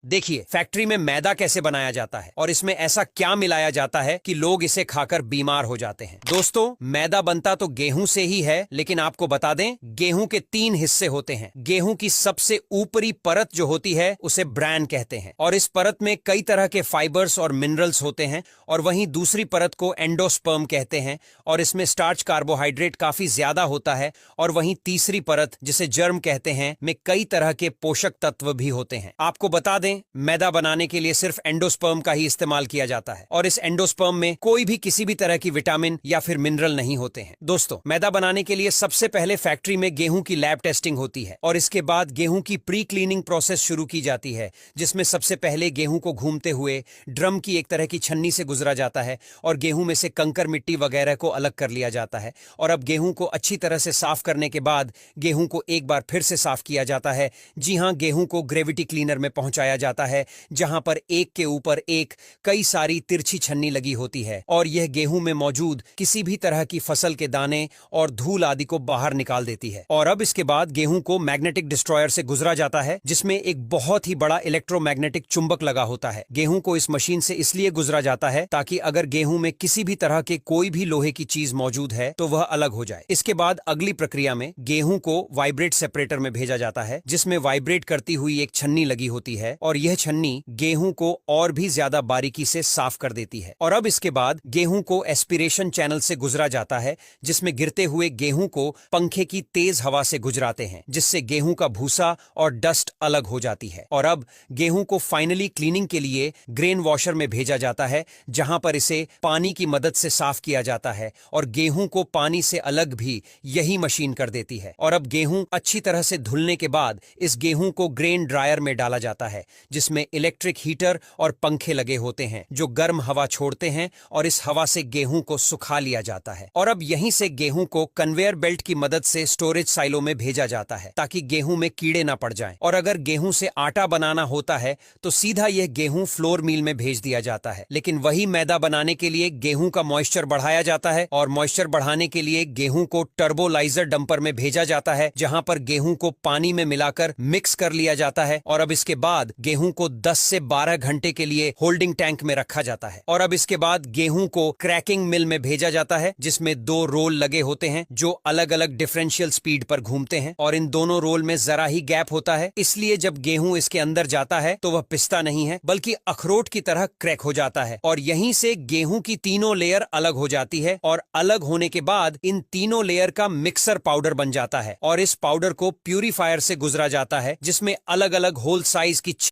देखिए फैक्ट्री में मैदा कैसे बनाया जाता है और इसमें ऐसा क्या मिलाया जाता है कि लोग इसे खाकर बीमार हो जाते हैं। दोस्तों, मैदा बनता तो गेहूं से ही है, लेकिन आपको बता दें गेहूं के 3 हिस्से होते हैं। गेहूं की सबसे ऊपरी परत जो होती है उसे ब्रैन कहते हैं और इस परत में कई तरह के फाइबर्स और मिनरल्स होते हैं। और वहीं दूसरी परत को एंडोस्पर्म कहते हैं और इसमें स्टार्च कार्बोहाइड्रेट काफी ज्यादा होता है। और वहीं तीसरी परत जिसे जर्म कहते हैं में कई तरह के पोषक तत्व भी होते हैं। आपको बता दें मैदा बनाने के लिए सिर्फ एंडोस्पर्म का ही इस्तेमाल किया जाता है और इस एंडोस्पर्म में कोई भी किसी भी तरह की विटामिन या फिर मिनरल नहीं होते हैं। दोस्तों, मैदा बनाने के लिए सबसे पहले फैक्ट्री में गेहूं की लैब टेस्टिंग होती है और इसके बाद गेहूं की प्री क्लीनिंग प्रोसेस शुरू की जाती है, जिसमें सबसे पहले गेहूं को घूमते हुए ड्रम की एक तरह की छन्नी से गुजरा जाता है और गेहूं में से कंकर, मिट्टी वगैरह को अलग कर लिया जाता है। और अब गेहूं को अच्छी तरह से साफ करने के बाद गेहूं को एक बार फिर से साफ किया जाता है। जी हां, गेहूं को ग्रेविटी क्लीनर में पहुंचाया जाता है, जहां पर एक के ऊपर एक कई सारी तिरछी छन्नी लगी होती है और यह गेहूं में मौजूद किसी भी तरह की फसल के दाने और धूल आदि को बाहर निकाल देती है। और अब इसके बाद गेहूं को मैग्नेटिक डिस्ट्रॉयर से गुजरा जाता है, जिसमें एक बहुत ही बड़ा इलेक्ट्रोमैग्नेटिक चुंबक लगा होता है। गेहूं को इस मशीन से इसलिए गुजरा जाता है ताकि अगर गेहूं में किसी भी तरह के कोई भी लोहे की चीज मौजूद है तो वह अलग हो जाए। इसके बाद अगली प्रक्रिया में गेहूं को वाइब्रेट सेपरेटर में भेजा जाता है, जिसमें वाइब्रेट करती हुई एक छन्नी लगी होती है और यह छन्नी गेहूं को और भी ज्यादा बारीकी से साफ कर देती है। और अब इसके बाद गेहूं को एस्पिरेशन चैनल से गुजरा जाता है, जिसमें गिरते हुए गेहूं को पंखे की तेज हवा से गुजराते हैं, जिससे गेहूं का भूसा और डस्ट अलग हो जाती है। और अब गेहूं को फाइनली क्लीनिंग के लिए ग्रेन वॉशर में भेजा जाता है, जहां पर इसे पानी की मदद से साफ किया जाता है और गेहूं को पानी से अलग भी यही मशीन कर देती है। और अब गेहूं अच्छी तरह से धुलने के बाद इस गेहूं को ग्रेन ड्रायर में डाला जाता है, जिसमें इलेक्ट्रिक हीटर और पंखे लगे होते हैं जो गर्म हवा छोड़ते हैं और इस हवा से गेहूं को सुखा लिया जाता है। और अब यहीं से गेहूं को कन्वेयर बेल्ट की मदद से स्टोरेज साइलो में भेजा जाता है ताकि गेहूं में कीड़े ना पड़ जाएं। और अगर गेहूं से आटा बनाना होता है तो सीधा यह गेहूं फ्लोर मिल में भेज दिया जाता है। लेकिन वही मैदा बनाने के लिए गेहूं का मॉइस्चर बढ़ाया जाता है और मॉइस्चर बढ़ाने के लिए गेहूं को टर्बोलाइजर डंपर में भेजा जाता है, जहां पर गेहूं को पानी में मिलाकर मिक्स कर लिया जाता है। और अब इसके बाद गेहूं को 10 से 12 घंटे के लिए होल्डिंग टैंक में रखा जाता है। और अब इसके बाद गेहूं को क्रैकिंग मिल में भेजा जाता है, जिसमें 2 रोल लगे होते हैं जो अलग अलग डिफरेंशियल स्पीड पर घूमते हैं और इन दोनों रोल में जरा ही गैप होता है, इसलिए जब गेहूं इसके अंदर जाता है तो वह पिसता नहीं है बल्कि अखरोट की तरह क्रैक हो जाता है। और यहीं से गेहूं की तीनों लेयर अलग हो जाती है और अलग होने के बाद इन तीनों लेयर का मिक्सर पाउडर बन जाता है और इस पाउडर को प्यूरीफायर से गुजरा जाता है, जिसमें अलग अलग होल साइज की